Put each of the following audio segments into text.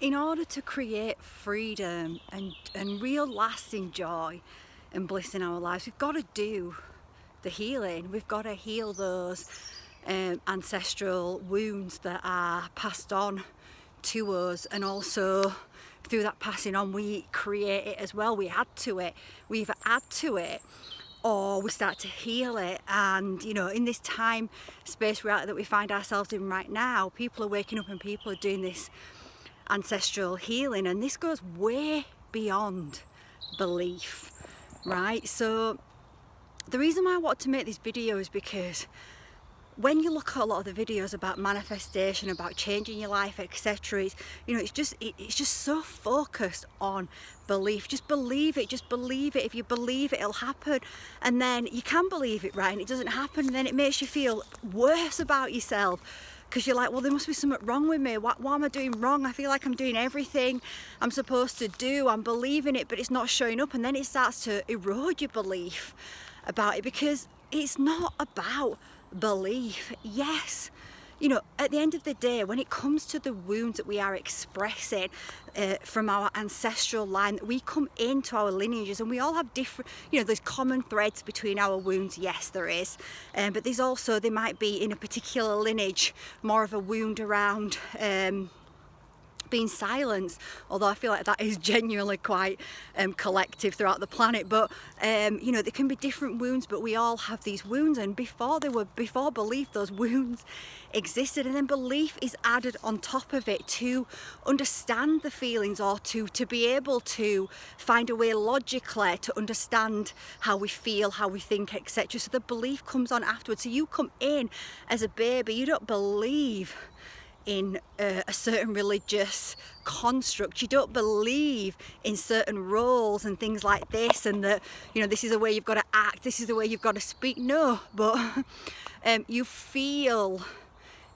in order to create freedom and real lasting joy and bliss in our lives, we've got to do the healing. We've got to heal those ancestral wounds that are passed on to us, and also through that passing on we create it as well. We add to it. We either add to it or we start to heal it. And you know, in this time space that we find ourselves in right now, people are waking up and people are doing this ancestral healing, and this goes way beyond belief, right? So the reason why I want to make this video is because when you look at a lot of the videos about manifestation, about changing your life, etc., it's just so focused on belief. Just believe it, just believe it. If you believe it, it'll happen. And then you can believe it, right, and it doesn't happen, and then it makes you feel worse about yourself, because you're like, well, there must be something wrong with me. What am I doing wrong? I feel like I'm doing everything I'm supposed to do. I'm believing it, but it's not showing up. And then it starts to erode your belief about it, because it's not about belief. Yes, you know, at the end of the day, when it comes to the wounds that we are expressing from our ancestral line, that we come into our lineages, and we all have different, you know, there's common threads between our wounds. Yes, there is, but there's also, there might be in a particular lineage more of a wound around being silenced, although I feel like that is genuinely quite collective throughout the planet. But you know, there can be different wounds, but we all have these wounds, and before belief, those wounds existed, and then belief is added on top of it to understand the feelings, or to be able to find a way logically to understand how we feel, how we think, etc. So the belief comes on afterwards. So you come in as a baby, you don't believe in a certain religious construct, you don't believe in certain roles and things like this, and that, you know, this is the way you've got to act, this is the way you've got to speak. No, but you feel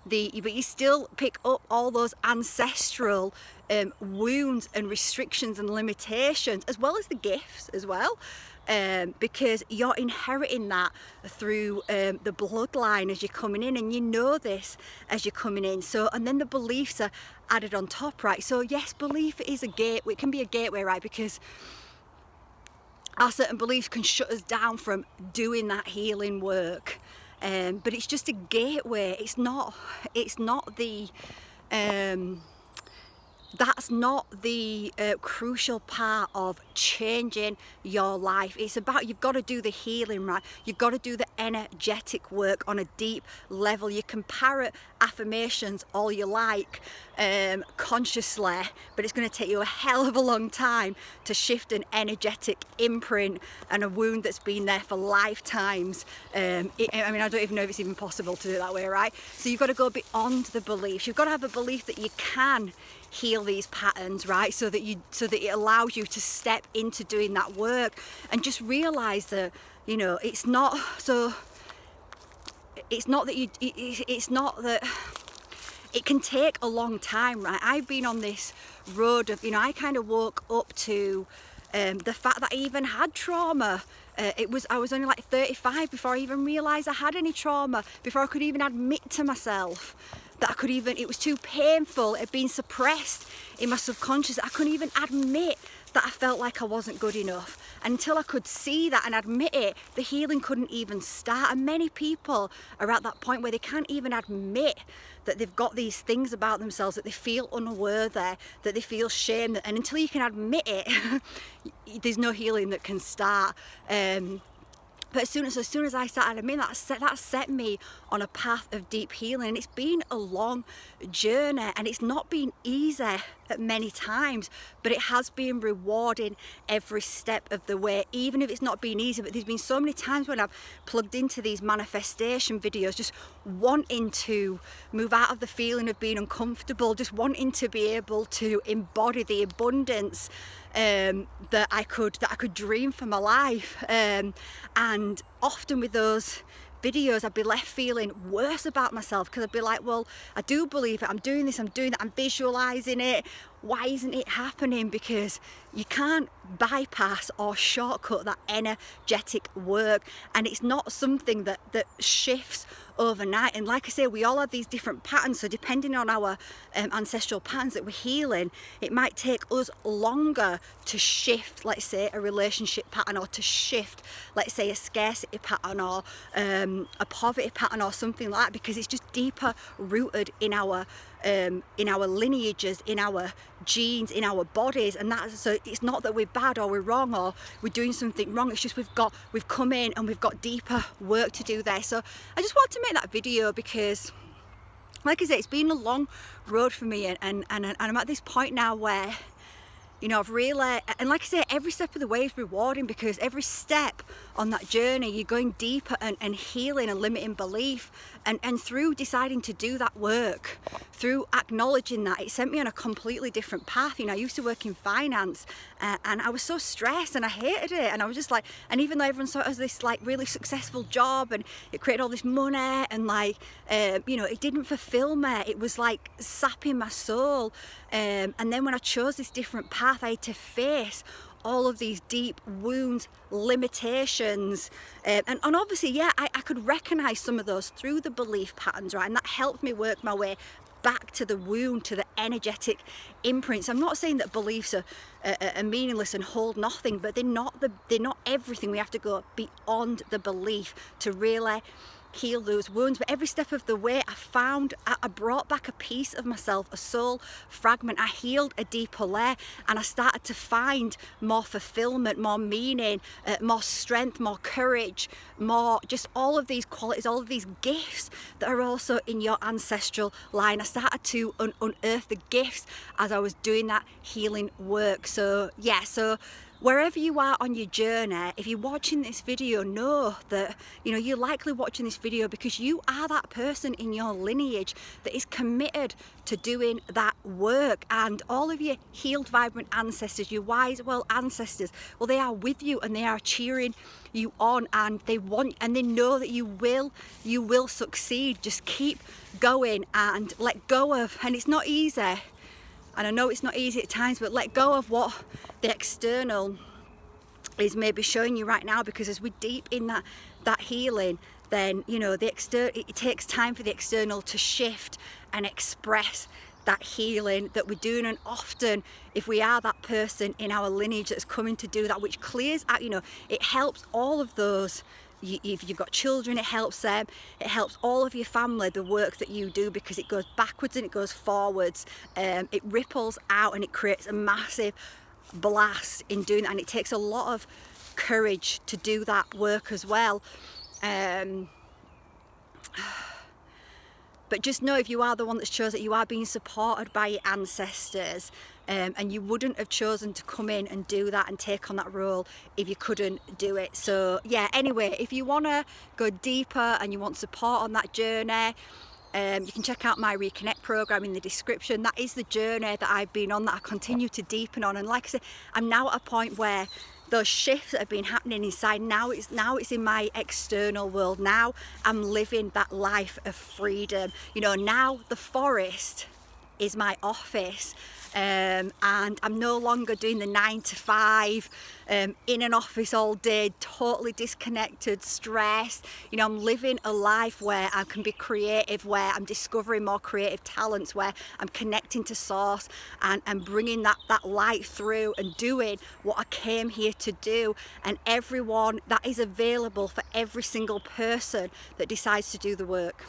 but you still pick up all those ancestral wounds and restrictions and limitations, as well as the gifts as well, because you're inheriting that through the bloodline as you're coming in, and you know this as you're coming in. So, and then the beliefs are added on top, right? So yes, belief is a gateway. It can be a gateway, right? Because our certain beliefs can shut us down from doing that healing work. But it's just a gateway. It's not the that's not the crucial part of changing your life. It's about, you've got to do the healing, right? You've got to do the energetic work on a deep level. You can parrot affirmations all you like consciously, but it's going to take you a hell of a long time to shift an energetic imprint and a wound that's been there for lifetimes. I mean, I don't even know if it's even possible to do it that way, right? So you've got to go beyond the beliefs. You've got to have a belief that you can heal these patterns, right? So that it allows you to step into doing that work, and just realize that, you know, it's not that it can take a long time, right? I've been on this road of, you know, I kind of woke up to the fact that I even had trauma. I was only like 35 before I even realised I had any trauma, before I could even admit to myself that it was too painful. It had been suppressed in my subconscious. I couldn't even admit that I felt like I wasn't good enough. And until I could see that and admit it, the healing couldn't even start. And many people are at that point where they can't even admit that they've got these things about themselves, that they feel unworthy, that they feel shame. And until you can admit it, there's no healing that can start. But as soon as I started admitting that set me on a path of deep healing. And it's been a long journey, and it's not been easy at many times, but it has been rewarding every step of the way, even if it's not been easy. But there's been so many times when I've plugged into these manifestation videos, just wanting to move out of the feeling of being uncomfortable, just wanting to be able to embody the abundance that I could dream for my life, and often with those videos I'd be left feeling worse about myself, because I'd be like, well, I do believe it, I'm doing this, I'm doing that, I'm visualizing it, why isn't it happening? Because you can't bypass or shortcut that energetic work, and it's not something that shifts overnight. And like I say, we all have these different patterns, so depending on our ancestral patterns that we're healing, it might take us longer to shift, let's say, a relationship pattern, or to shift, let's say, a scarcity pattern, or a poverty pattern, or something like that, because it's just deeper rooted in our lineages, in our genes, in our bodies. And that's, so it's not that we're bad or we're wrong or we're doing something wrong, it's just we've come in and we've got deeper work to do there. So I just wanted to make that video because, like I say, it's been a long road for me, and I'm at this point now where, you know, I've really, and like I say, every step of the way is rewarding, because every step on that journey you're going deeper and healing a limiting belief, and through deciding to do that work, through acknowledging that, it sent me on a completely different path. You know, I used to work in finance, and I was so stressed and I hated it, and I was just like, and even though everyone saw it as this like really successful job and it created all this money, and like you know, it didn't fulfill me. It was like sapping my soul, and then when I chose this different path, I had to face all of these deep wounds, limitations, and obviously, yeah, I could recognize some of those through the belief patterns, right? And that helped me work my way back to the wound, to the energetic imprints. I'm not saying that beliefs are meaningless and hold nothing, but they're not everything. We have to go beyond the belief to really heal those wounds. But every step of the way, I brought back a piece of myself, a soul fragment. I healed a deeper layer, and I started to find more fulfillment, more meaning, more strength, more courage, more just all of these qualities, all of these gifts that are also in your ancestral line. I started to unearth the gifts as I was doing that healing work. So yeah, so wherever you are on your journey, if you're watching this video, know that, you know, you're likely watching this video because you are that person in your lineage that is committed to doing that work. And all of your healed, vibrant ancestors, your wise, well ancestors, well, they are with you and they are cheering you on, and they want, and they know that you will succeed. Just keep going and let go of, and it's not easy. And I know it's not easy at times, but let go of what the external is maybe showing you right now, because as we're deep in that healing, then, you know, it takes time for the external to shift and express that healing that we're doing. And often, if we are that person in our lineage that's coming to do that, which clears out, you know, it helps all of those. If you've got children, it helps them, it helps all of your family, the work that you do, because it goes backwards and it goes forwards, it ripples out and it creates a massive blast in doing that. And it takes a lot of courage to do that work as well. But just know, if you are the one that's chosen, that you are being supported by your ancestors, and you wouldn't have chosen to come in and do that and take on that role if you couldn't do it. So yeah, anyway, if you want to go deeper and you want support on that journey, you can check out my Reconnect program in the description. That is the journey that I've been on, that I continue to deepen on. And like I said, I'm now at a point where those shifts that have been happening inside, now it's in my external world. Now I'm living that life of freedom. You know, now the forest is my office, and I'm no longer doing the 9 to 5 in an office all day, totally disconnected, stressed. You know, I'm living a life where I can be creative, where I'm discovering more creative talents, where I'm connecting to source and bringing that light through and doing what I came here to do. And everyone, that is available for every single person that decides to do the work.